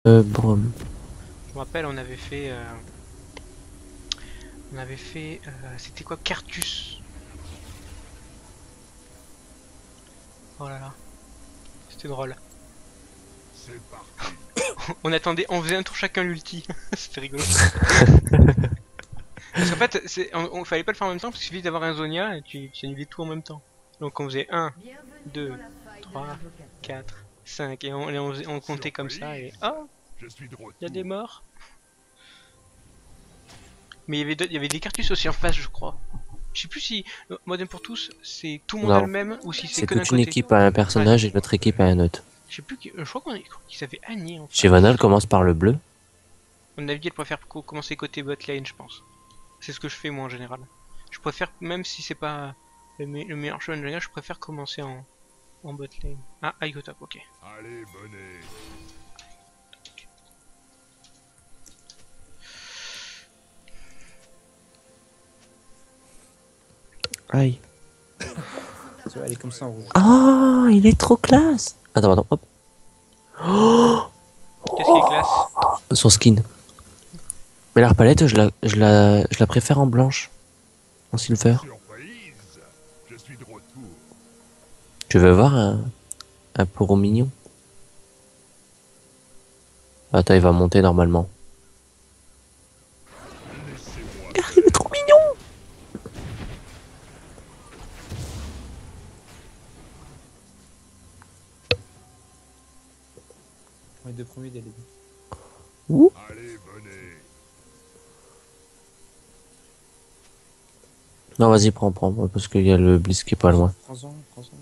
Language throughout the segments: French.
Brum. Je me rappelle, c'était quoi, Cartus. Oh là là, c'était drôle. On attendait, on faisait un tour chacun l'ulti. C'était rigolo. Parce qu'en fait, fallait pas le faire en même temps parce qu'il suffit d'avoir un Zonia et tu annulais tout en même temps. Donc on faisait 1, 2, 3, 4, 5 et on comptait comme ça et oh, il y a des morts. Mais il y avait des Cartus aussi en face, je crois. Je sais plus si Modem pour tous, c'est tout le monde a le Non, même ou si c'est c'est que d'un toute une côté. équipe à un Ouais. personnage et l'autre équipe à un autre. Je sais plus, je crois qu'ils avaient Annie en Shyvana, elle face. commence par le bleu. À mon avis, elle préfère commencer côté bot lane, je pense. C'est ce que je fais moi en général. Je préfère, même si c'est pas le meilleur choix en général, je préfère commencer en bot lane. Ah, I go top, ok. Allez, venez. Aïe. Elle est comme ça en rouge. Oh, il est trop classe. Attends, attends, hop. Qu'est-ce qui est classe? Son skin. Mais l'arbalète, je la préfère en blanche. En silver. Surprise. Je suis de retour. Tu veux voir un poro mignon? Attends, il va monter normalement. Laissez-moi Regarde, il est trop mignon. Les deux premiers dès le début. Ouh. Allez, venez. Non, vas-y, prends, parce qu'il y a le Blitz qui est pas loin. Prends-en, prends-en.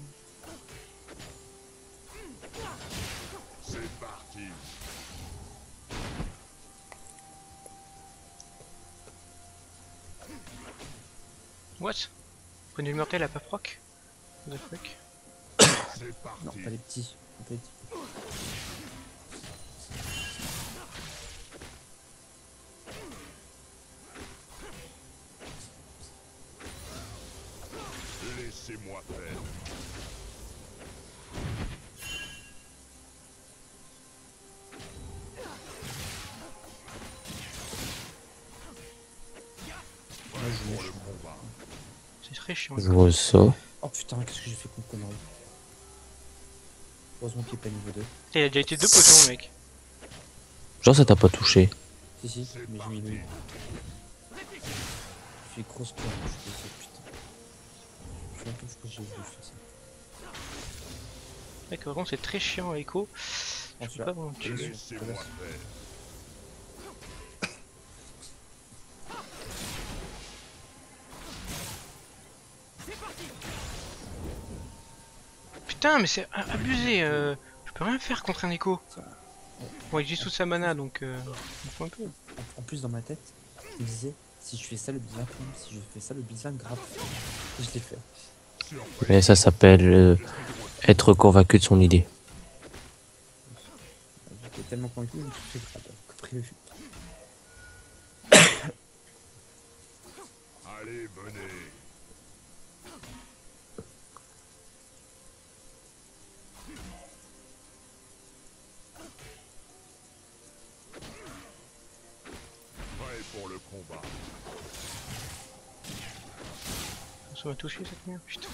C'est parti. What? Prenez le mortel à pas proc? What the fuck? C'est parti. Non, pas les petits. Pas les petits. Laissez-moi faire. Moi je Pour mets. le combat. C'est très chiant. Je vois ça. Oh putain, qu'est-ce que j'ai fait comme connerie. Heureusement qu'il est pas niveau 2. Il a déjà été 2 potions, mec. Genre, ça t'a pas touché. Si, si, mais j'ai mis le. J'ai fait grosse peur quand je fais ça, putain. Je sais même pas pourquoi j'ai voulu faire ça. Mec, vraiment, c'est très chiant, Echo. Oh, Je peux pas vraiment tuer. Laissez-moi faire. Putain, mais c'est abusé. Je peux rien faire contre un Echo. Bon, j'ai sous sa mana donc. Il faut un peu. En plus, dans ma tête, je me disais, si je fais ça, le blizzard tombe. Si je fais ça, le blizzard grave. Et je l'ai fait. Mais ça s'appelle être convaincu de son idée. J'étais tellement convaincu, je me suis fait grave. Que prévu. Allez, venez. Prêt pour le combat. Ça m'a touché cette merde, putain.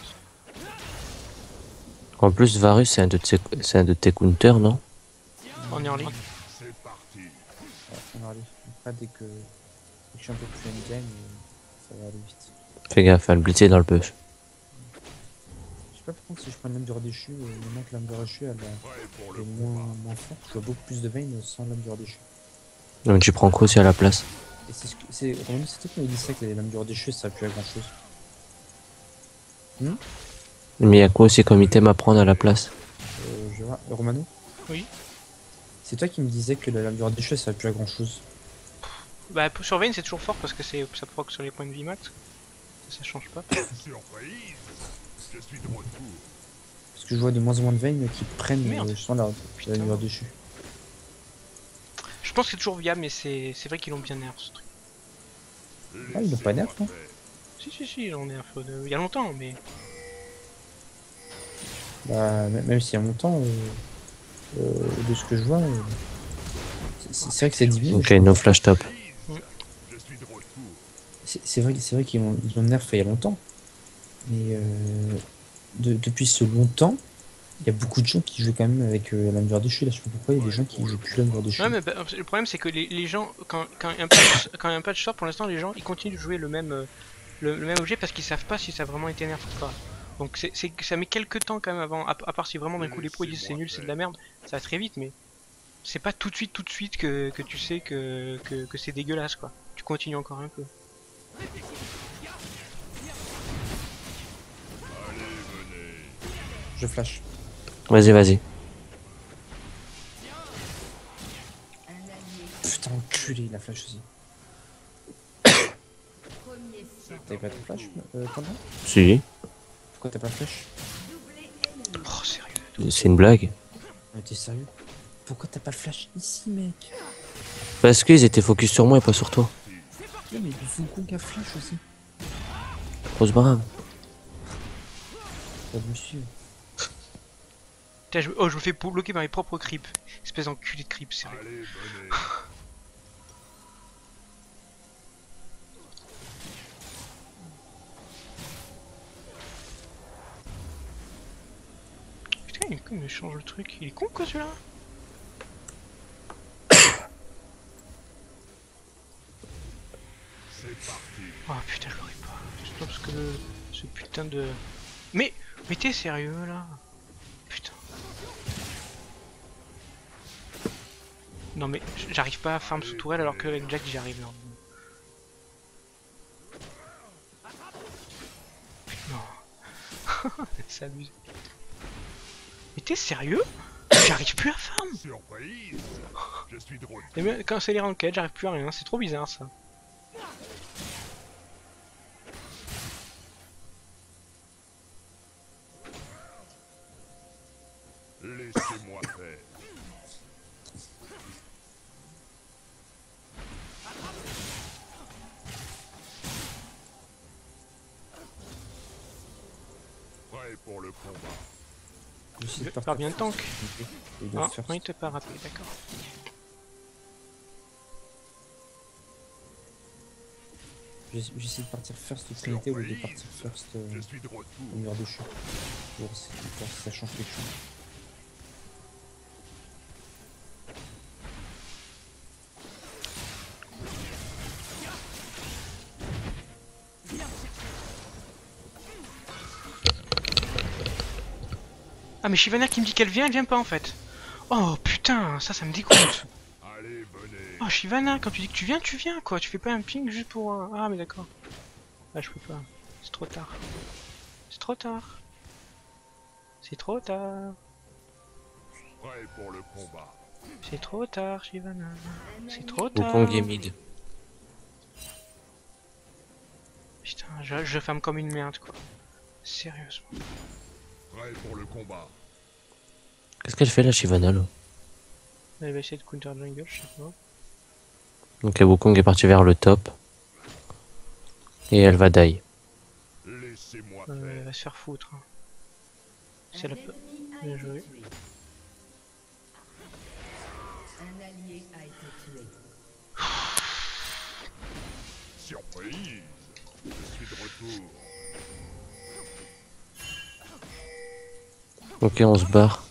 En plus, Varus, c'est un de tes counters, non? On est en ligne. C'est parti. Ouais, on va aller. Après, dès que je suis un peu plus endgame, ça va aller vite. Fais gaffe, elle blitzer dans le push. Je sais pas par contre si je prends une lame du redéchu, maintenant que l'âme du redéchu elle Prêt pour le est combat. moins forte, je vois beaucoup plus de vein sans lame du redéchu. Donc tu prends quoi aussi à la place? Et c'est ce que c'est. Romain, c'est toi qui m'avais dit ça que les lames du redéchu ça sert plus à grand chose. Mais il y a quoi aussi comme item à prendre à la place? Je vois. Romano? Oui. C'est toi qui me disais que la lame du redéchu ça sert plus à grand chose. Bah, sur Vayne, c'est toujours fort parce que ça proc sur les points de vie max. Ça change pas. Surprise. Je suis de retour. Parce que je vois de moins en moins de vein qui prennent Merde. sans la lame du redéchu. Je pense que c'est toujours viable, mais c'est vrai qu'ils l'ont bien nerf ce truc. Ah, ils l'ont pas nerf, non? Si, ils l'ont nerf. Il y a longtemps, mais. Bah, même s'il y a longtemps, de ce que je vois, C'est vrai que c'est divin. Ok, no flash top. Je suis de retour. C'est vrai qu'ils ont nerf il y a longtemps. Mais depuis ce longtemps, il y a beaucoup de gens qui jouent quand même avec la meilleure des chutes. Là, je sais pas pourquoi il y a des gens qui jouent plus la meilleure des Ouais, chutes. mais le problème c'est que les gens, quand il y a un patch sort, pour l'instant les gens ils continuent de jouer le même objet parce qu'ils savent pas si ça a vraiment été nerf ou pas. Donc ça met quelques temps quand même avant, à part si vraiment d'un coup les pros ils disent c'est nul, c'est de la merde, ça va très vite, mais c'est pas tout de suite que tu sais que c'est dégueulasse quoi. Tu continues encore un peu. Je flash. Vas-y, vas-y. Putain, enculé, il a flash aussi. T'avais pas de flash, Quentin? Si, Pourquoi t'as pas de flash? Oh sérieux. c'est une blague. Mais t'es sérieux? Pourquoi t'as pas le flash ici, mec? Parce qu'ils étaient focus sur moi et pas sur toi. Ouais, mais Wukong a flash aussi. Grosse brave. Ça me suit. Putain, je me fais bloquer par mes propres creeps. Espèce d'enculé de creep, sérieux. Allez, venez. Putain, il me change le truc. Il est con quoi celui-là? C'est parti. Oh putain, je l'aurais pas. Juste parce que ce putain de. Mais t'es sérieux là? Putain. Non mais j'arrive pas à farm sous tourelle alors qu'avec Jack j'y arrive. Non. Ça abuse. Mais t'es sérieux? J'arrive plus à farm. Surprise. Je suis de retour. Et même quand c'est les ranked, j'arrive plus à rien. C'est trop bizarre ça. Laissez-moi faire. Prêt pour le combat. J'essaie de Par partir bien de tank. Il doit Ah, faire non, il t'a pas rappelé, d'accord. J'essaie de partir first Trinité au lieu de partir first Je suis de retour. au meilleur des chutes. Voir si ça change quelque chose. Ah mais Shyvana qui me dit qu'elle vient pas en fait. Oh putain, ça me dégoûte. Allez, venez. Oh Shyvana, quand tu dis que tu viens quoi. Tu fais pas un ping juste pour un... Ah mais d'accord. Ah je peux pas. C'est trop tard. C'est trop tard. C'est trop tard. Prêt pour le combat. C'est trop tard Shyvana. C'est trop tard. Wukong est mid. Putain, je ferme comme une merde quoi. Sérieusement. Prêt pour le combat. Qu'est-ce qu'elle fait là, Shyvana là? Elle va essayer de counter jungle, je sais pas. Donc Wukong est parti vers le top. Et elle va die. Laissez-moi Elle faire. va se faire foutre. Hein. C'est la... Bien joué. Un allié a été tué. Surprise. Je suis de retour. Ok, on se barre.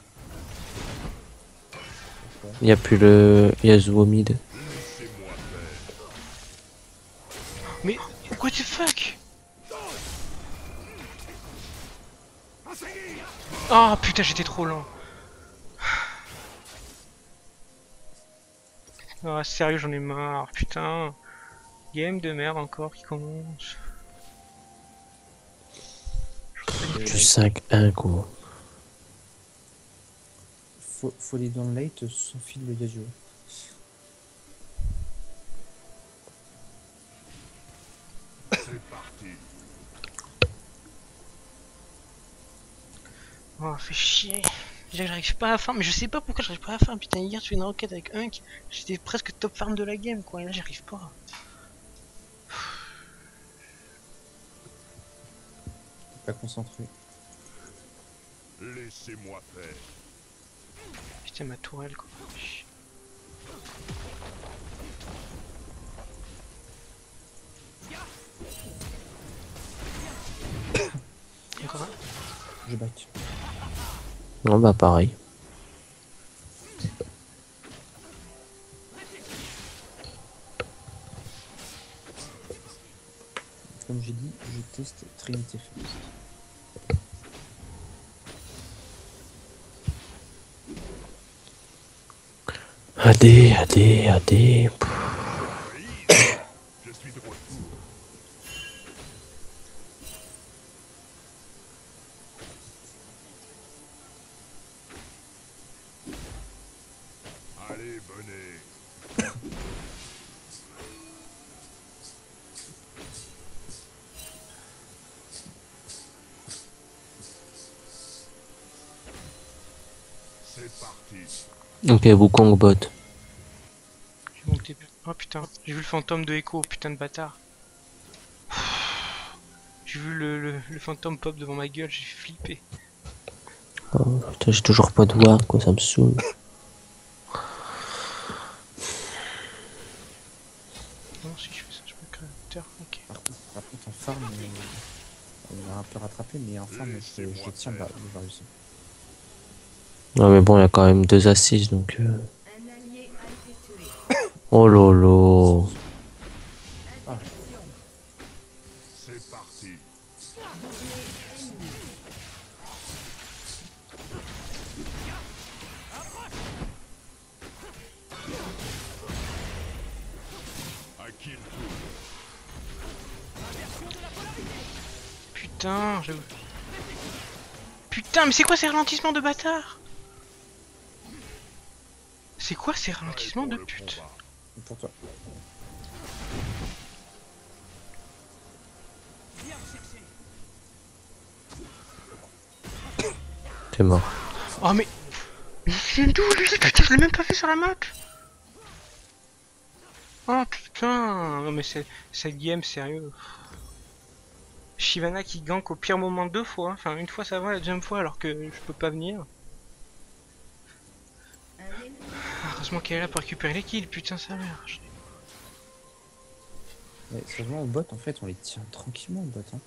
Il y a plus le Yasuo mid. Laissez-moi faire. Mais what the fuck? Ah putain j'étais trop lent. Ah sérieux j'en ai marre putain. Game de merde encore qui commence. Du 5-1 quoi. Faut aller dans le late sans fil le Yasuo. C'est parti. Oh fait chier. Déjà j'arrive pas à farm, mais je sais pas pourquoi j'arrive pas à farm. Putain hier tu fais une enquête avec Hunk, j'étais presque top farm de la game quoi, et là j'arrive pas. Pas concentré. Laissez-moi faire. Putain ma tourelle quoi. Je back. Non, bah pareil. Comme j'ai dit, je teste Trinity First. AD, AD, AD. Je suis de retour. Allez, venez. C'est parti. Ok, Wukong bot. J'ai monté. Oh putain, j'ai vu le fantôme de Echo, putain de bâtard. J'ai vu le fantôme pop devant ma gueule, j'ai flippé. Oh, putain, j'ai toujours pas de ward, quoi, ça me saoule. Non, si je fais ça, je peux créer un Twitter. Ok. Par contre, en farm, on a un peu rattrapé, mais en farm, je tiens le Varus. Non, mais bon, il y a quand même 2 assises, donc. Un allié a été tué. Oh lolo. C'est parti. À qui le tour? Putain, j'avoue. Putain, mais c'est quoi ces ralentissements de bâtard? C'est quoi ces ralentissements de Pour le pute? combat. Pour toi. T'es mort. Oh mais... Il vient d'où lui? Putain, je l'ai même pas fait sur la map. Oh putain. Non mais c'est... Cette game, sérieux. Shyvana qui gank au pire moment 2 fois. Enfin, une fois ça va, la deuxième fois alors que je peux pas venir. Un ennemi Heureusement qu'elle est là pour récupérer les kills, putain sa mère. Mais sérieusement, au bot, en fait, on les tient tranquillement, au bot. Hein.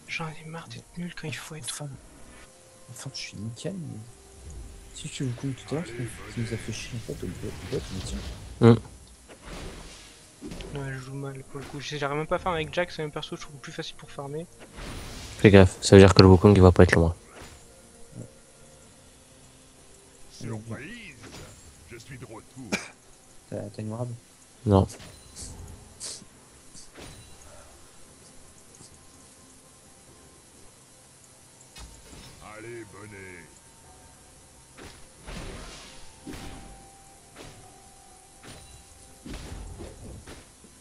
J'en ai marre d'être nul quand il faut être. Enfin, je suis nickel, mais... Si tu veux compte tout à l'heure, ce qui nous a fait chier, en fait, au bot, on les tient. Non, elle joue mal pour le coup. J'arrive même pas à farmer avec Jack, c'est un perso que je trouve plus facile pour farmer. Fais gaffe, ça veut dire que le Wukong il va pas être loin. Surprise. Je suis de retour. T'as une ward? Non. Allez, venez.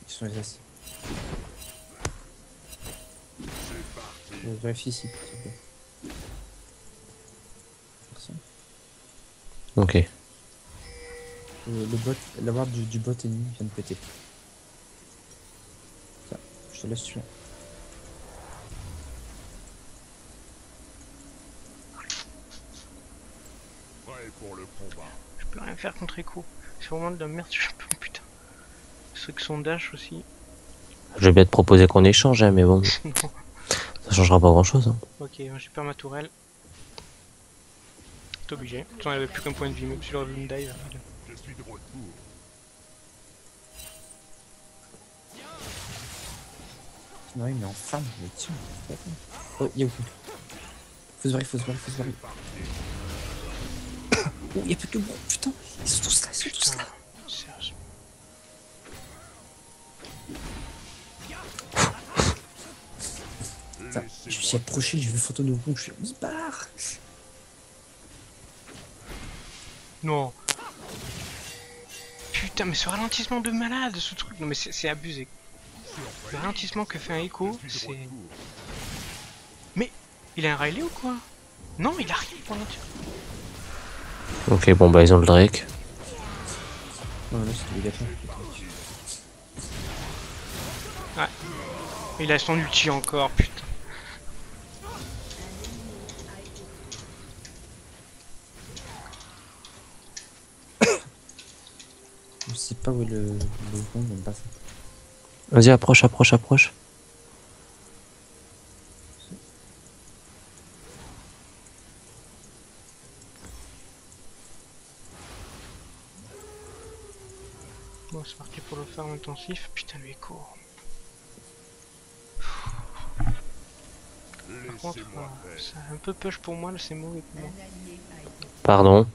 Ils sont les as. C'est parti. Vérifie ici, s'il te plaît. Personne. Ok. Le bot, la ward du bot ennemi vient de péter. Ça, je te laisse tuer. Prêt pour le combat. Je peux rien faire contre Echo. C'est vraiment de la merde ce champion, putain. Ceux qui sont dash aussi. Je vais bien te proposer qu'on échange, hein, mais bon, Non. ça changera pas grand chose. Hein. Ok, j'ai perdu ma tourelle. T'es obligé. J'en avais plus qu'un point de vie, même si j'aurais voulu me dive. Je suis de retour. Non, mais en farm, mais tiens. Oh, y'a aucun. Faut se barrer, faut se barrer, faut se barrer. Oh, y'a plus que bon, putain. Ils sont tous là, ils sont tous Putain, là. sérieusement. Putain, je me suis Laissez-moi approché, j'ai vu le fantôme de Wukong, je suis là, on se barre. Non. Putain, mais ce ralentissement de malade, ce truc. Non, mais c'est abusé. Le ralentissement que fait un Echo, Je suis c'est. de retour. Mais il a un Riley ou quoi? Non, il a rien pour ralentir. Ok, bon bah ils ont le Drake. Non, là, c'est obligatoire. Il a son ulti encore, putain. Je sais pas où est le Wukong, on passe. Vas-y, approche, approche, approche. Bon, c'est parti pour le farm intensif. Putain, lui est court. Par contre, Laissez-moi faire. c'est un peu push pour moi, là, c'est mauvais pour moi. Pardon.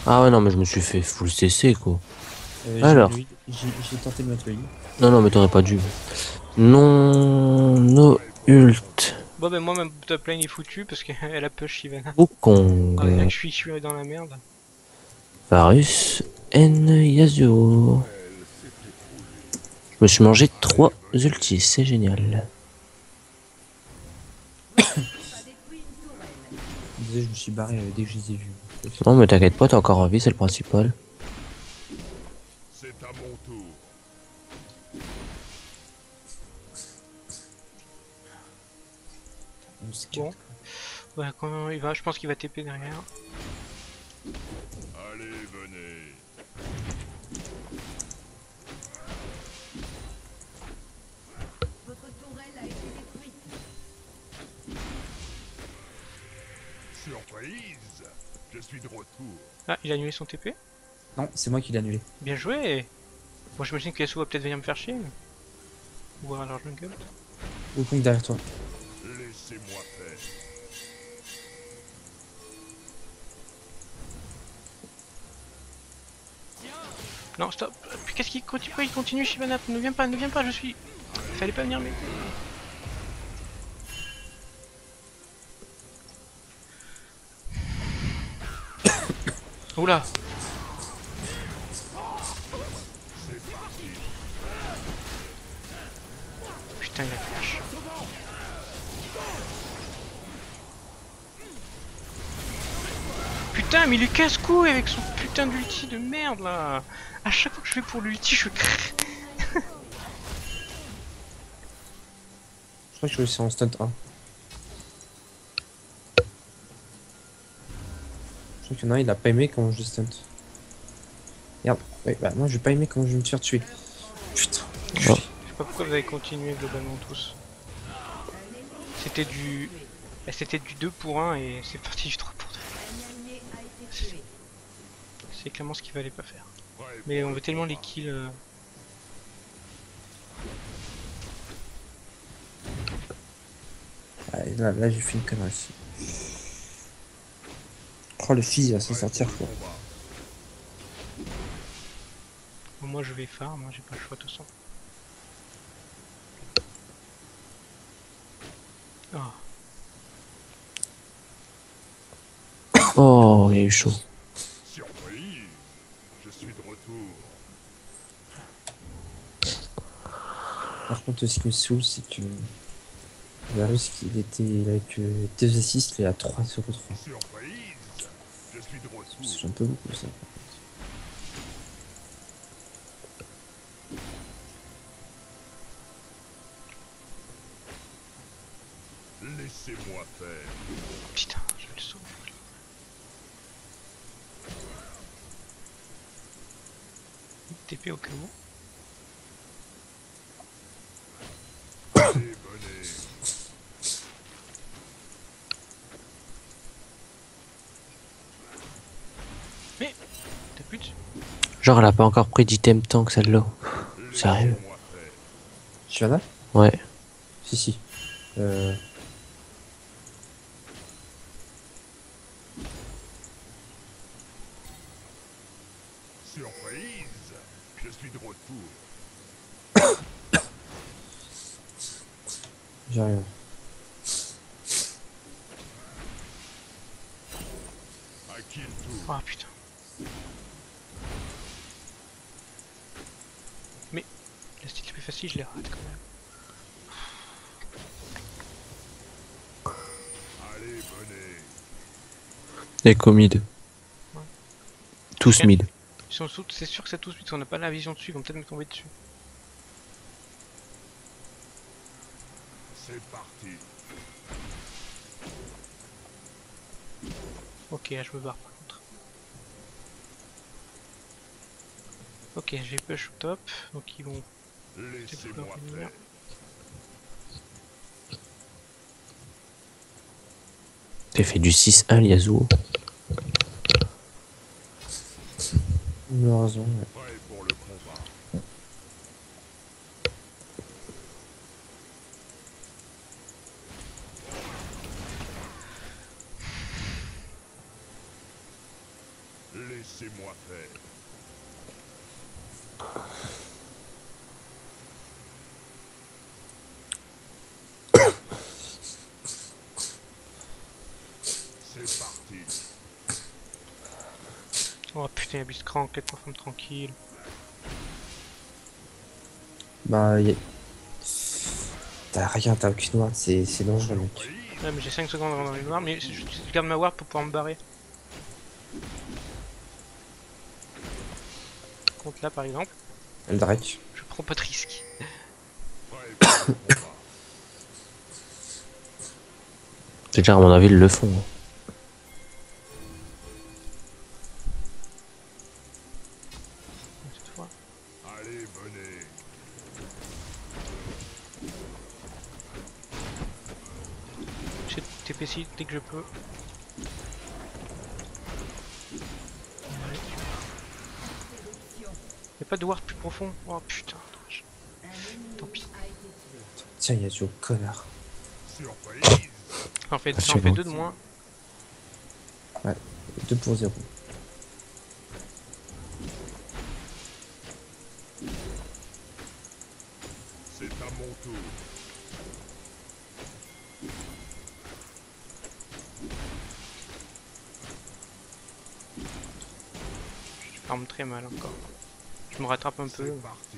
Ah ouais, non, mais je me suis fait full CC, quoi. Alors. J'ai tenté de mettre le i. Non, non, mais t'aurais pas dû. Non, no ult. Bon, ben moi, même top lane est foutu parce qu'elle a push Shyvana. Wukong. Ah, je suis dans la merde. Varus. N. Yasuo. Je me suis mangé 3 ultis, c'est génial. Désolé, je me suis barré dès que je les ai vus. Non, mais t'inquiète pas, t'es encore en vie, c'est le principal. C'est à mon tour. Bon. Ouais, quand il va, je pense qu'il va TP derrière. Allez, venez. Votre tourelle a été détruite. Surprise. Je suis de retour. Ah, il a annulé son TP. Non, c'est moi qui l'ai annulé. Bien joué. Moi, j'imagine que Yasuo va peut-être venir me faire chier. Ou voir leur jungle. Wukong derrière toi. Laissez-moi faire. Non, stop. Puis qu'est-ce qu'il continue? Pourquoi il continue, Shyvana? Ne viens pas, je suis. Fallait pas venir m'aider. Oula. Putain, il a flash. Putain, mais il est casse-couille avec son putain d'ulti de merde là. À chaque fois que je vais pour l'ulti, je crée. Je crois que je suis en stunt 1. Je crois qu'il y en a un, il a pas aimé comment je stunt. Merde. Ouais, bah moi j'ai pas aimé comment je vais me faire tuer. Putain. Je sais pas pourquoi vous avez continué globalement tous. C'était du... C'était du 2 pour 1 et c'est parti du 3 pour 2. Un allié a été tué. C'est clairement ce qu'il fallait pas faire. Prêt Mais pour on le veut tellement les combat. kills... Ouais, là j'ai fait une connerie aussi. Oh le fils il va s'en sortir quoi. Bon, moi je vais farm, hein, j'ai pas le choix de toute façon. Ah, Oh, il a eu chaud. Surprise. Je suis de retour. Par contre ce qui me saoule c'est que Varus il était avec 2 assists, il est à 3 sur 3. Surprise. Je suis de retour. C'est un peu beaucoup ça. Laissez-moi faire. putain, je vais le sauver. TP au cas où. Allez, venez. T'as plus de... Genre, elle a pas encore pris d'item tank celle-là. Sérieux? Laissez-moi faire. Shyvana? Ouais. Si. Surprise. Je suis de retour. J'arrive. À qui le tour? Ah putain. Mais la style plus facile, je les rate quand même. Allez, venez. Echo mid. Tous mid. Ils sont sous, c'est sûr que c'est tout de suite, on n'a pas la vision dessus, ils vont peut-être me tomber dessus. C'est parti. Ok, je me barre par contre. Ok, j'ai push au top, donc ils vont... Laissez-moi faire. T'as fait du 6-1, Yasuo. Allez, venez. Je suis de retour. Je suis de retour. Ok, je vais push au top, donc ils vont... Laissez-moi faire. Putain, je vais le sauver. Allez, venez. Je vais pas pouvoir finir. Malheureusement, ouais. Prêt pour le combat. Laissez-moi faire. C'est parti. Oh putain, y'a Blitzcrank, laisse-moi femme tranquille. Bah, regarde, t'as aucune ward, c'est dangereux, mec. Ouais, mais j'ai 5 secondes avant dans les noirs, mais je garde ma ward pour pouvoir me barrer. Contre là par exemple, Eldrake. je prends pas de risque. Prêt pour le combat. C'est clair, à mon avis, ils le font. Hein. Cette fois. Allez, venez. J'ai TP dès que je peux. Y'a pas de ward plus profond. Oh putain, dommage. Tant pis. Tiens, il y a Joe, connard. Surprise. En fait, Ah, ça en c'est fait bon. 2 de moins. 2 pour 0. C'est à mon tour. Je farme très mal encore. Je me rattrape un peu. C'est parti.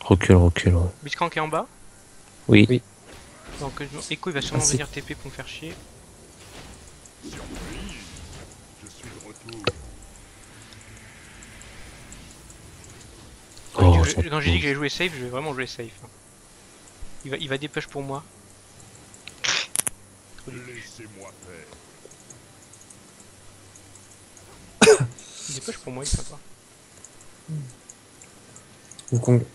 Recule, recule. Ouais. Blitzcrank est en bas. Oui. Oui. Donc Echo il va sûrement Ah, c'est- venir TP pour me faire chier. Surprise. Je suis de retour. Oh, Quand j'ai dit que j'allais jouer safe, je vais vraiment jouer safe. Hein. Il va dépêche pour moi. Laissez-moi faire. Il dépêche pour moi, il est sympa. Wukong. Prêt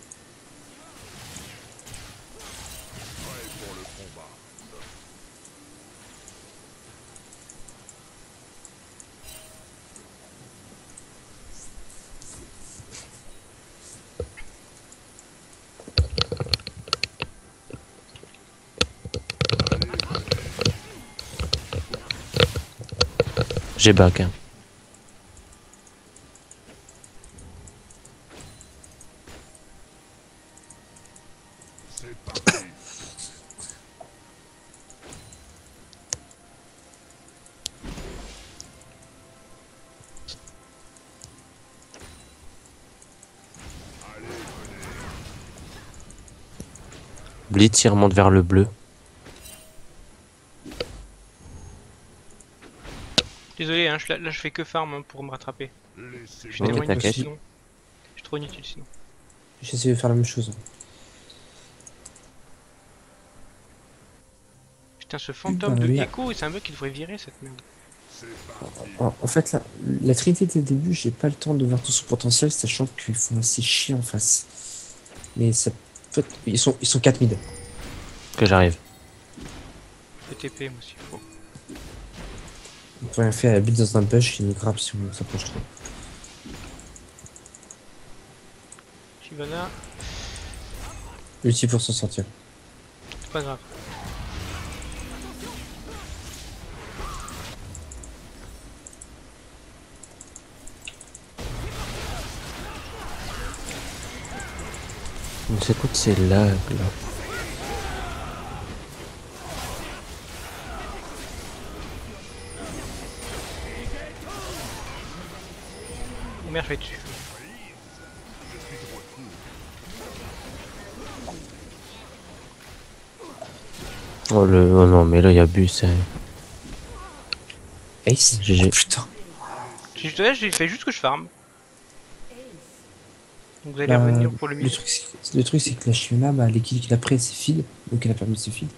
pour le combat. J'ai back. Hein. C'est parti. Allez, venez. Blitz, il remonte vers le bleu. Désolé, hein, là je fais que farm hein, pour me rattraper. Je Laissez-moi. suis Non, trop mais inutile t'inquiète. sinon. Je suis trop inutile sinon. J'essaie de faire la même chose. Putain, ce fantôme Bah, de oui. Echo, c'est un bug qui devrait virer cette merde. C'est parti. En fait, la Trinité dès le début, j'ai pas le temps de voir tout son potentiel, sachant qu'ils font assez chier en face. Mais ça peut être... Ils sont 4 mid. Que j'arrive. Je fais TP moi s'il faut. On peut rien faire, elle habite dans un bush qui nous grappe si on s'approche trop. Shyvana, Ulti pour s'en sortir. c'est pas grave. Mais c'est quoi de ces lags là? Oh merde, je vais dessus. Oh, oh non, mais là il y a bus. Hein. Ace GG. Oh, putain. J'ai fait juste que je farm. Donc vous allez Bah, revenir pour le le milieu. truc, c'est que la Shivana, bah, l'équipe qu'il a pris, elle s'est feed, donc elle a permis de se feed.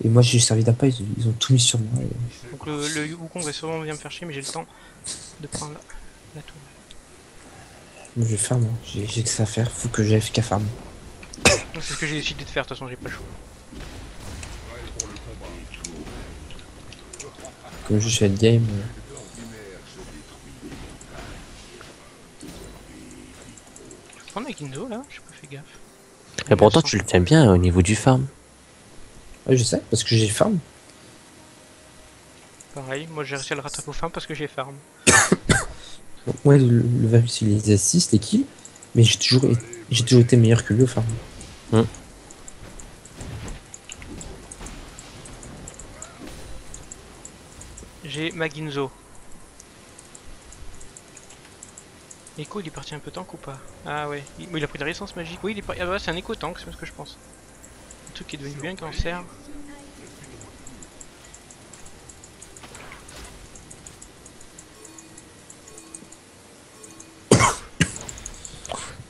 Et moi, j'ai servi d'appât, ils ont tout mis sur moi. Et... Donc le Wukong va sûrement venir me faire chier, mais j'ai le temps de prendre la tour. Moi, je vais faire, moi. J'ai que ça à faire, faut que j'aille qu'à farm. Donc c'est ce que j'ai décidé de faire, de toute façon j'ai pas le choix. Comme je suis à game. Je prends Ginzo là, j'ai pas fait gaffe. Et pourtant, tu le tiens bien au niveau du farm. Ouais, je sais, parce que j'ai farm. Pareil, moi j'ai réussi à le rattraper au fin parce que j'ai farm. Ouais, le Varus, il les assiste, les kills. Mais j'ai toujours été meilleur que lui au farm. J'ai ma Ginzo. Echo il est parti un peu tank ou pas? Ah ouais, il a pris de la résistance magique. Oui, il est parti. Ah ouais, c'est un écho tank, c'est ce que je pense. Un truc qui est devenu bien cancer.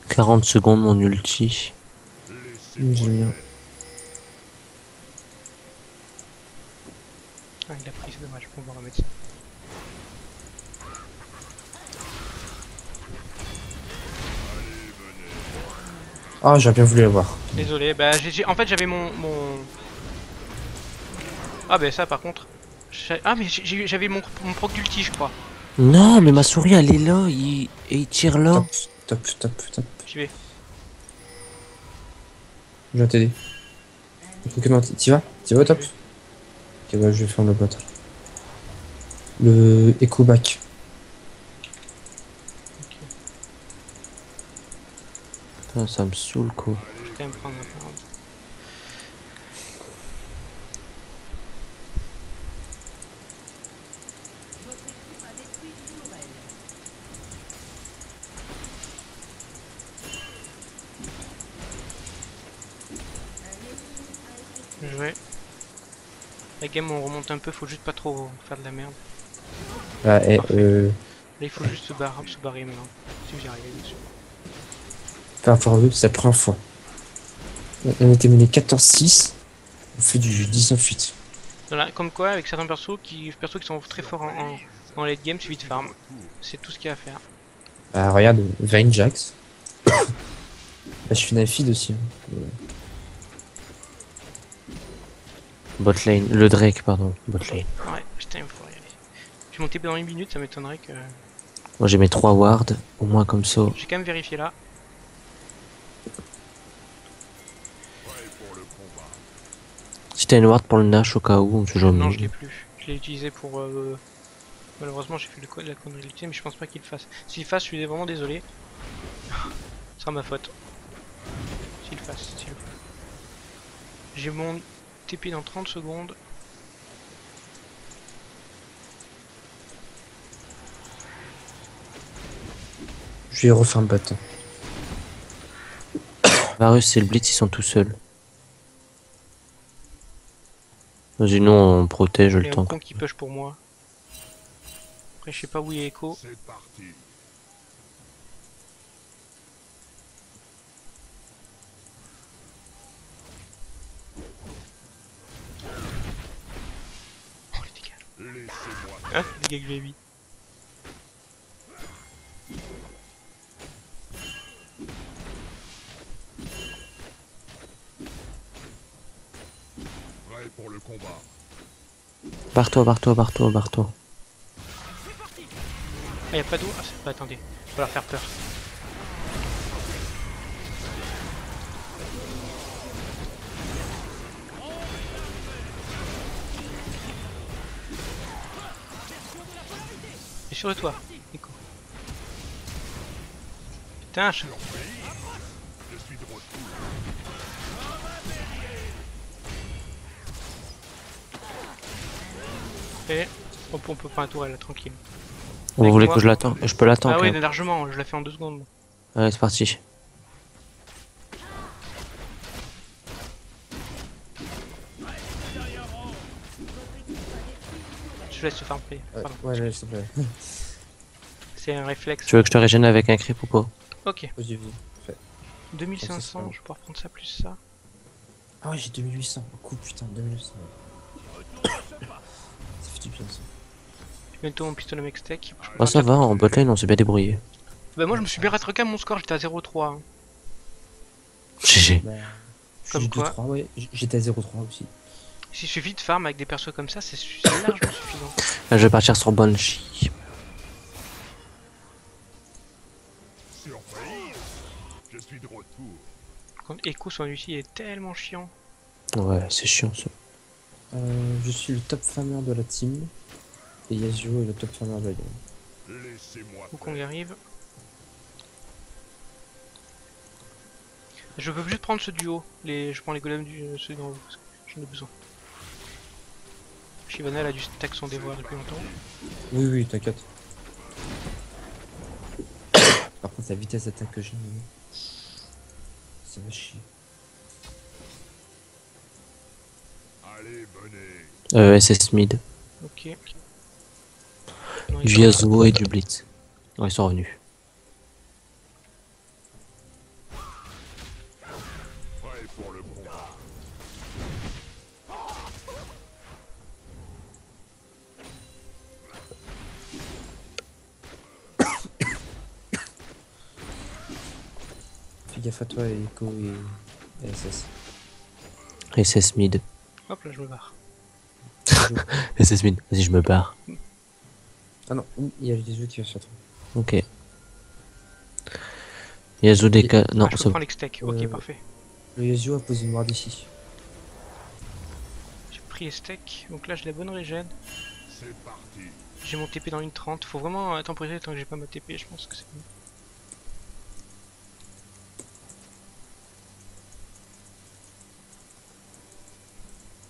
40 secondes mon ulti. J'aime bien. Ah, il a pris, c'est dommage, on va remettre ça. Ah, j'aurais bien voulu l'avoir. Désolé, bah en fait j'avais mon... Ah bah ça par contre... Ah mais j'avais mon proc d'ulti je crois. Non, mais ma souris, elle est là. Et il tire là. Top. J'y vais. Je vais t'aider. Comment t'y vas? T'y vas au top? Ok, bah je vais faire le bot. Le echo back. Putain, ça me saoule, quoi. Je vais quand même prendre un peu. Ouais. La game on remonte un peu, faut juste pas trop faire de la merde. Ah, et Là il faut juste se barrer maintenant. Si vous y arrivez bien sûr. par rapport à eux, c'est la première fois. On était mené 14-6. On fait du 19-8. Voilà, comme quoi avec certains persos qui sont très forts en late game, suivi de farm. C'est tout ce qu'il y a à faire. Bah, regarde, Vayne Jax. Bah, je suis Nafid aussi. Hein. Bot lane. Le Drake, pardon. Bot lane. Ouais, putain il faut y aller. Je vais monter dans une minute, ça m'étonnerait que... Moi, j'ai mes 3 wards. Au moins comme ça. J'ai quand même vérifié là. Si t'as une ward pour le Nash au cas où, on sait jamais. Non, je l'ai plus. Je l'ai utilisé pour... Malheureusement j'ai fait la connerie ultime, mais je pense pas qu'il le fasse. S'il le fasse, je suis vraiment désolé. Ce sera ma faute. S'il le fasse. J'ai mon TP dans 30 secondes. Je vais refaire un bot. Varus et le Blitz, ils sont tout seuls. Vas-y, nous, on protège Il y le a un tank. con qui push pour moi. Après, je sais pas où il y a Echo. C'est parti. Oh, les dégâts. Laissez-moi. Hein, les dégâts que je lui ai mis. Prêt pour le combat. Barre-toi. Ah, y'a pas d'eau? Ah, c'est pas, attendez. Je vais leur faire peur. Et sur toi, Echo. Putain, Je suis de retour. Et on peut prendre un tour, là, tranquille. Vous Avec voulez moi. que je l'attende? Je peux l'attendre. Ah oui, quand même. largement, je l'ai fait en 2 secondes. Allez, c'est parti. Je laisse se farm play. Pardon. Ouais, s'il te plaît. C'est un réflexe. Tu veux que je te régène avec un creep ou pas? Ok. Vas-y, vas-y. Fait. 2500, je vais pouvoir prendre ça plus ça. Ah ouais, j'ai 2800. Coup, putain, 2800. Ça fait du bien ça. Bientôt mon pistolet Mextech. Bah, ça va, en botlane, on s'est bien débrouillé. Bah moi je me suis bien rattrapé à mon score, j'étais à 0,3. hein. GG. Bah, Comme j'ai quoi. 2-3, ouais. J'étais à 0,3 aussi. S'il suffit de farm avec des persos comme ça, c'est largement suffisant. Là, je vais partir sur Banshee. Surprise! Je suis de retour. Quand Echo sur Lucie est tellement chiant. Ouais, c'est chiant ça. Je suis le top farmer de la team. Et Yasuo est le top farmer de la game. Laissez-moi Où qu'on y arrive. Je veux juste prendre ceux du haut. Je prends les golems ceux d'en haut. Parce que j'en ai besoin. Shyvana elle a dû stack son dévoi depuis longtemps. Oui, oui, t'inquiète. Par contre, la vitesse d'attaque que j'ai, ça va chier. Allez, venez. SS mid. Ok. Du Yasuo et du Blitz. Non, ils sont revenus. Prêt pour le combat. Fais gaffe à toi, Echo et SS. SS mid. Hop là, je me barre. SS mid. Vas-y, je me barre. Ah non, il y a des jeux qui va sur toi. Ok. Yasuo DK. Non, Ah, je ça peux prendre l'extech. Ok, parfait. Le Yasuo a posé une ward ici. J'ai pris les steaks. Donc là, j'ai la bonne régène. C'est parti. J'ai mon TP dans une 30. Faut vraiment temporiser tant que j'ai pas ma TP. Je pense que c'est bon.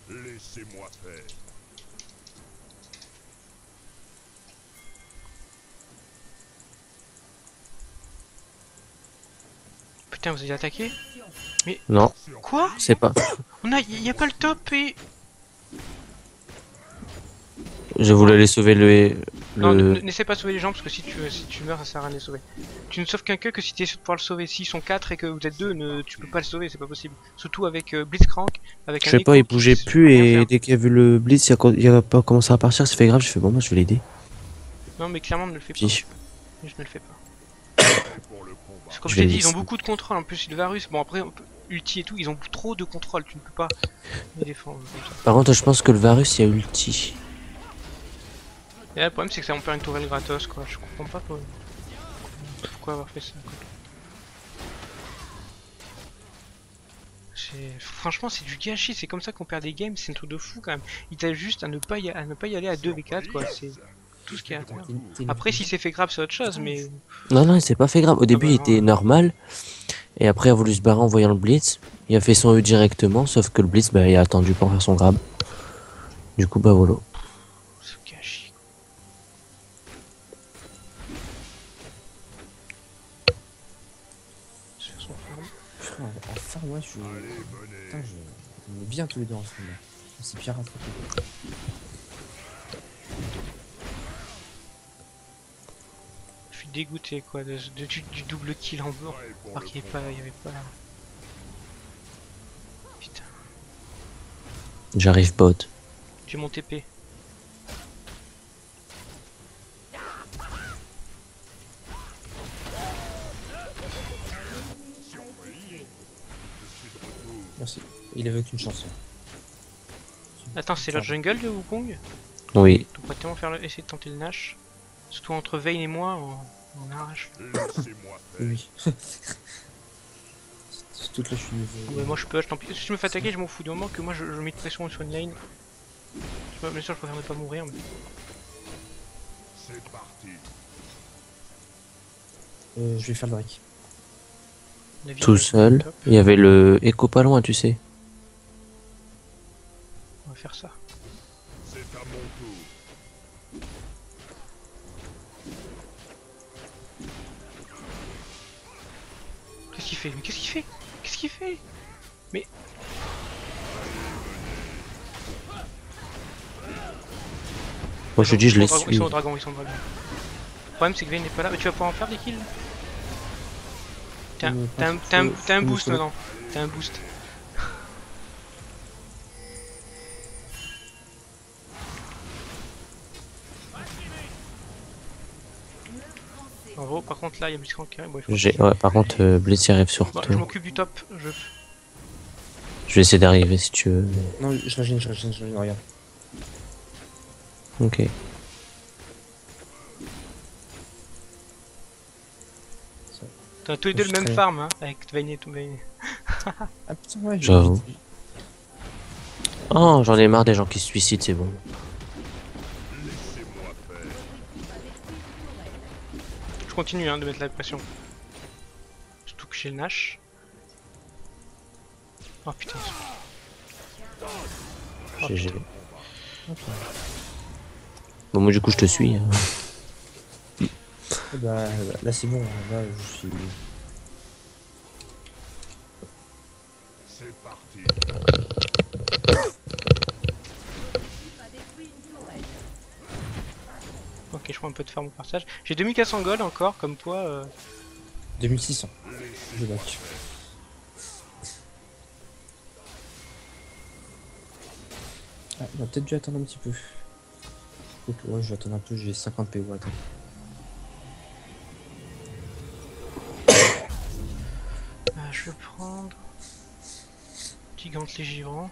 Laissez-moi faire. Putain, vous avez attaqué? Non, Quoi? c'est pas. Y a pas le top et... Je voulais aller sauver Non, le... n'essaie pas de sauver les gens parce que si tu meurs, ça sert à rien de les sauver. Tu ne sauves qu'un que si tu es sûr de pouvoir le sauver. S'ils sont 4 et que vous êtes 2, tu peux pas le sauver, c'est pas possible. Surtout avec Blitzcrank, avec Je un sais pas, Echo il bougeait qui plus peut rien et faire. dès qu'il a vu le Blitz, il a pas commencé à partir, ça fait grave, je fais bon, moi je vais l'aider. Non, mais clairement, ne le fais pas. Puis, Je ne le fais pas. Prêt pour le combat. Parce que comme Je je t'ai vais dit, ils ont laisser. beaucoup de contrôle. En plus, le Varus, bon après, ulti et tout, ils ont trop de contrôle. Tu ne peux pas les défendre comme ça. par contre, je pense que le Varus, il y a ulti. Et là, le problème, c'est que ça on perd une tourelle gratos, quoi. Je comprends pas pourquoi avoir fait ça, quoi. Franchement, c'est du gâchis. C'est comme ça qu'on perd des games. C'est un truc de fou quand même. Il t'a juste à ne pas y aller à 2v4, quoi. C'est tout ce qu'il y a à faire. Après, si c'est fait grave, c'est autre chose, mais. Non, non, il s'est pas fait grave. Au début, bah il non, était ouais. normal. Et après, il a voulu se barrer en voyant le Blitz. Il a fait son E directement, sauf que le Blitz, bah, il a attendu pour faire son grab. Du coup, bah voilà. C'est gâchis. Se faire son farm. Putain, enfin, moi, je. Putain, on est bien tous les deux ensemble. Là. On s'est bien rattrapé. Je suis dégoûté, quoi, du double kill en blanc. Prêt pour Alors le qu'il combat. n'y avait pas. Putain, J'arrive bot. j'ai mon TP. Merci. Il avait aucune chance. Attends, c'est leur jungle de Wukong? Oui. On pourrait tellement essayer de tenter le Nash. Surtout entre Vayne et moi, on arrache. Laissez-moi faire. Oui. Surtout que là, je suis niveau. Ouais, moi je peux, tant pis. Si je me fais attaquer, je m'en fous du moment que moi je mets de pression sur une lane. Bien sûr, je préfère ne pas mourir, mais. C'est parti. Je vais faire le Drake. La vie Tout est seul. top. Il y avait le Echo pas loin, tu sais. On va faire ça. C'est à mon tour. Qu'est-ce qu'il fait? Mais qu'est-ce qu'il fait? Qu'est-ce qu'il fait? Mais. Moi, je te dis, je Ils les sont au suis. dragon, ils sont au dragon. Le problème, c'est que Vayne n'est pas là. Mais tu vas pouvoir en faire des kills? Tiens, t'as un boost maintenant. T'as un boost. En gros, par contre, là, il y a Blitzcrank qui arrive. Bon, il faut- Ouais, par contre, Blitz y arrive sur Bon, je toi. m'occupe du top. Je vais essayer d'arriver si tu veux. Non, je régène, regarde. Ok. T'as tous les deux le même Très- farm, hein, avec Vayne et tout Vayne. Ah putain, ouais, J'avoue. Oh, j'en ai marre des gens qui se suicident, c'est bon. Je continue hein, de mettre la pression. Surtout que j'ai le Nash. Oh putain. Oh, GG. putain. Bon, moi du coup, je te suis. Hein. Bah, là c'est bon, là je suis. C'est parti. Ok, je prends un peu de farm au partage. J'ai 2400 gold encore, comme toi. 2600. Je back. Ah, on va peut-être dû attendre un petit peu. Ok, ouais, je vais attendre un peu, j'ai 50 PO, attends. Je vais prendre. Gigante légivrant.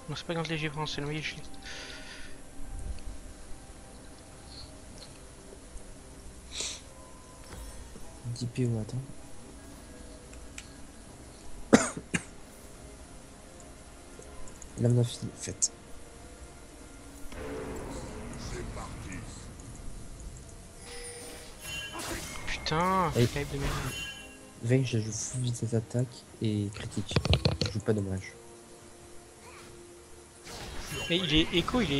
Non, c'est pas gigante légivrant, c'est le noyer shield. Un 10 PO, attends. Là on a fini, faites. C'est parti. Putain, Allez. type de merde. Vayne, je joue full vitesse d'attaque et critique. Je joue pas dommage. Et il est écho, il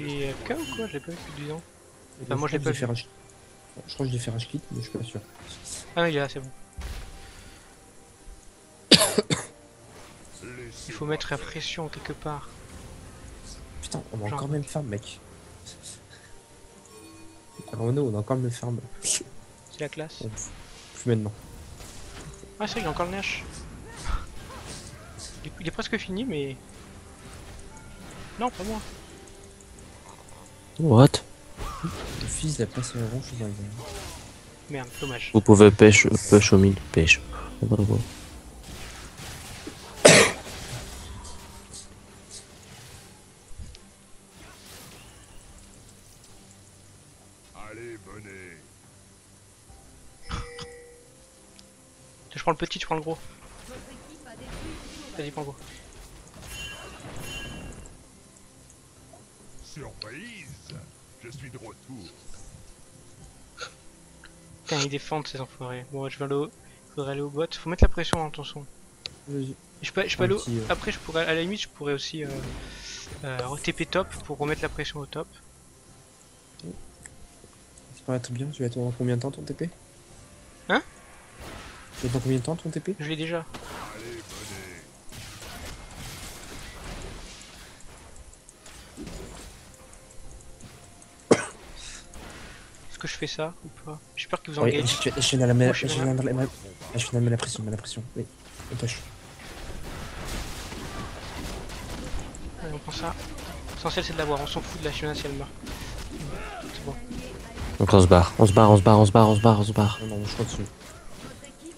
est AFK ou quoi? Je l'ai pas vu depuis 10 ans. Bah, moi, je l'ai pas vu. Je crois que je l'ai fait rage kit, mais je suis pas sûr. Ah non, il est là, c'est bon. Il faut mettre la pression quelque part. Putain, on a Genre. encore le même farm, mec. Renaud, on a encore le même farm. C'est la classe. Plus maintenant. Ah, c'est vrai, il a encore le Nash. Il est presque fini, mais. Non, pas moi. What? Le fils de la place orange dans les airs. Merde, dommage. Vous pouvez push au mid, pêche. Bravo. Allez, venez. Je prends le petit, tu prends le gros. Vas-y, prends le gros. Surprise. Je suis de retour. Putain, ils défendent ces enfoirés. Bon, je vais aller au. Faudrait aller au bot. Faut mettre la pression dans ton son. Vas-y. Je peux aller au... petit, Après, je pourrais, à la limite, je pourrais aussi TP top pour remettre la pression au top. Ça paraît très bien. Tu vas attendre dans combien de temps ton TP? Hein? Tu vas attendre combien de temps ton TP? Je l'ai déjà. Allez, venez. Est-ce que je fais ça ou pas? J'ai peur qu'ils vous Ouais, engagent. je suis dans la Moi, je suis la pression, la pression. Oui, on tâche. Allez, on prend ça. L'essentiel c'est de l'avoir, on s'en fout de la Shuna si elle meurt. C'est bon. Donc on se barre, on se barre, on se barre, on se barre, on se barre, on se barre. Non, non, je continue.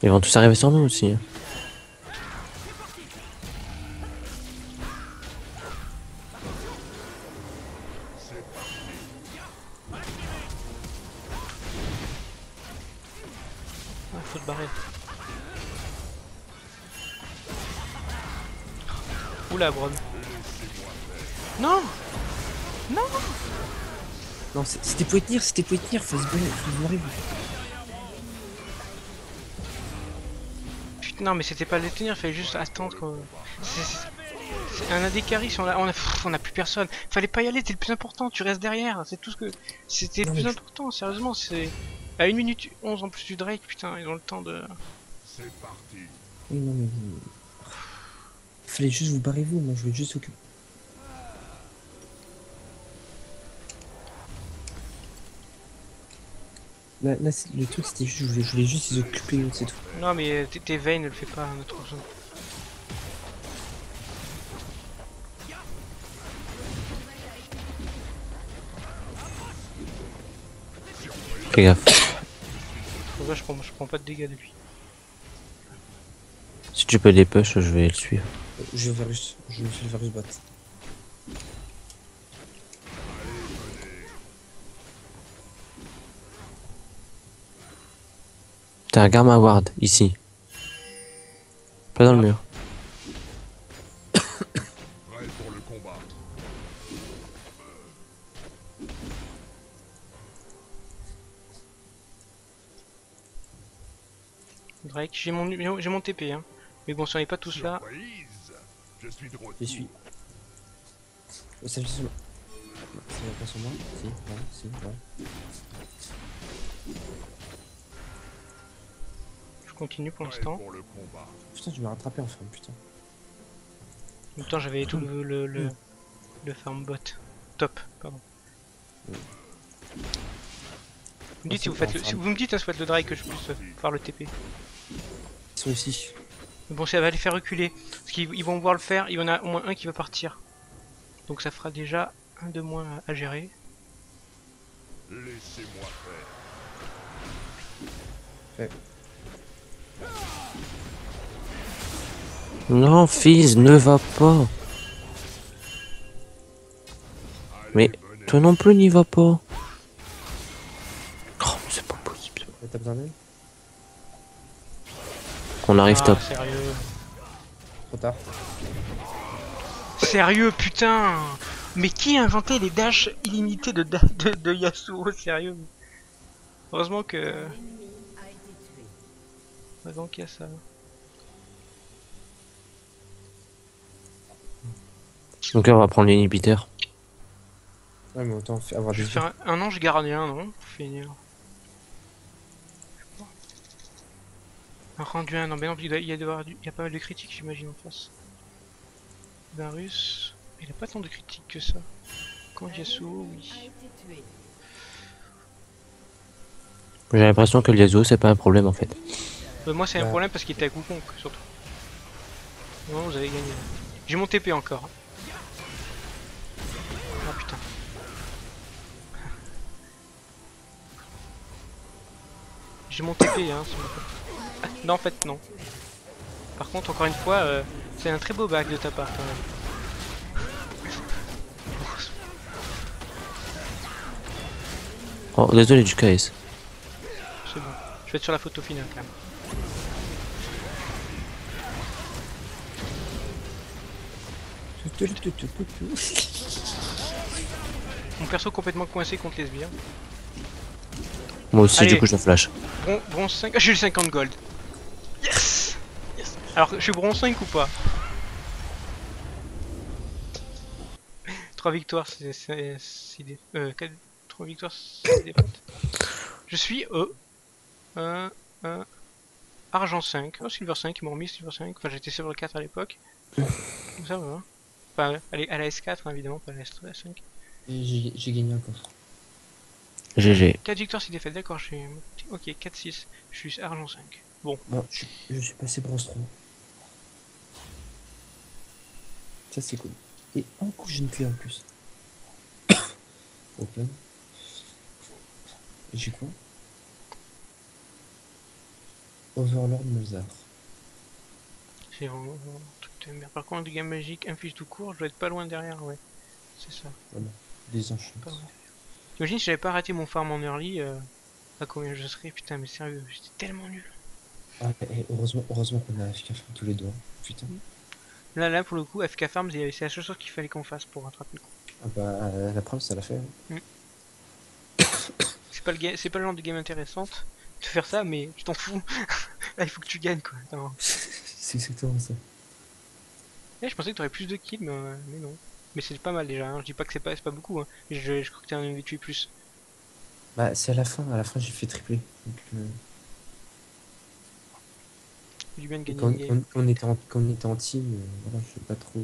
Ils vont tous arriver sur nous aussi. Hein. Ah, faut te barrer. Oula, Bron. Non! Non! Non, c'était pour y tenir, faut se barrer. Putain, non, mais c'était pas le tenir, fallait juste attendre quoi. C'est un AD si on a plus personne. Fallait pas y aller, t'es le plus important, tu restes derrière, c'est tout ce que. C'était le Non, plus mais important, sérieusement, c'est. À 1 minute 11 en plus du Drake, putain, ils ont le temps de. C'est parti. Oui, non, mais. Fallait juste vous barrer vous, moi je voulais juste occuper. Là, le truc c'était juste, je voulais juste les occuper, c'est tout. Non, mais tes veins ne le fait pas, notre zone. Fais gaffe. Pour ça, je prends pas de dégâts depuis. Si tu peux des push, je vais le suivre. Je vais Varus. Je fais le Varus bot. T'as un Garma Ward ici. Pas dans le mur. Prêt pour le combat. Drake, j'ai mon TP, hein. Mais bon, si on n'est pas tous là. Surprise. Je suis de retour. Je suis. Ça me sur moi. Ça va pas sur moi. Si, ouais, si, ouais. Je continue pour Prêt l'instant. pour le combat. Putain, tu m'as rattrapé enfin, putain. En même temps, j'avais tout le farm bot. Top, pardon. Vous me dites si vous faites le, si vous me dites si vous faites le Drake que je puisse faire le TP. Ils sont ici. Mais bon, ça va les faire reculer. Parce qu'ils vont pouvoir le faire, il y en a au moins un qui va partir. Donc ça fera déjà un de moins à gérer. Laissez-moi faire. Non, fils, ne va pas. Mais Venez. toi non plus n'y va pas. Oh, mais c'est pas possible. T'as besoin d'aide? On arrive Ah, top. sérieux. Trop tard. Sérieux, putain. Mais qui a inventé les dashs illimités de Yasuo, sérieux. Heureusement que... L'ennemi a été tué. Heureusement qu'il y a ça. Donc là, on va prendre l'inhibiteur. Ouais, mais autant avoir Je des vais faire un ange gardien, non? Pour finir. Un rendu 1, non, mais non, il y a pas mal de critiques, j'imagine, en face. Varus, il a pas tant de critiques que ça. Quand Yasuo, A oui. été tué. J'ai l'impression que le Yasuo, c'est pas un problème en fait. Moi, c'est un Ouais. problème parce qu'il était à Wukong, surtout. Non, vous avez gagné. J'ai mon TP encore. Ah putain. J'ai mon TP, hein. Ah, non, en fait, non. Par contre, encore une fois, c'est un très beau bac de ta part, quand même. Oh, désolé du KS. C'est bon. Je vais être sur la photo finale, quand même. Mon perso complètement coincé contre les sbires. Moi aussi, Allez. du coup, je flash. Bronze 5. Ah, j'ai eu 50 gold. Yes, yes. Alors, je suis bronze 5 ou pas? 3 victoires, c'est 3 victoires, c'est des potes. Je suis argent 5. Oh, silver 5, ils m'ont remis silver 5. Enfin, j'étais silver 4 à l'époque. Donc ça va. Enfin, allez, à la S4, hein, évidemment, pas à la S5. Et j'ai gagné encore. GG. 4 victoires, 6 défaites, d'accord, j'ai... Ok, 4-6, je suis argent 5. Bon, Bon, je suis passé bronze 3. Ça c'est cool. Et un coup j'ai une clé en plus. Open. Et j'ai quoi? Overlord Mozart. c'est vraiment un truc de merde. Par contre, des gamme magique, infuse tout court, je dois être pas loin derrière, ouais. C'est ça, Des pas enchantes. loin. T'imagines si j'avais pas raté mon farm en early, à combien je serais? Putain, mais sérieux, j'étais tellement nul. Ah, et heureusement qu'on a AFK Farm tous les deux. Hein. Putain. Là, pour le coup, FK Farm, c'est la seule chose qu'il fallait qu'on fasse pour rattraper le coup. Ah bah, la preuve, ça l'a fait. Hein. C'est pas le genre de game intéressante de faire ça, mais tu t'en fous. Là, il faut que tu gagnes, quoi. Attends. C'est exactement ça. Je pensais que t'aurais plus de kills, mais non. Mais c'est pas mal déjà, hein. Je dis pas que c'est pas beaucoup, hein. Je crois que t'es un MVP plus. Bah, c'est à la fin j'ai fait tripler. Donc, Du bien de et gagner une game. quand on était en team, voilà, je sais pas trop.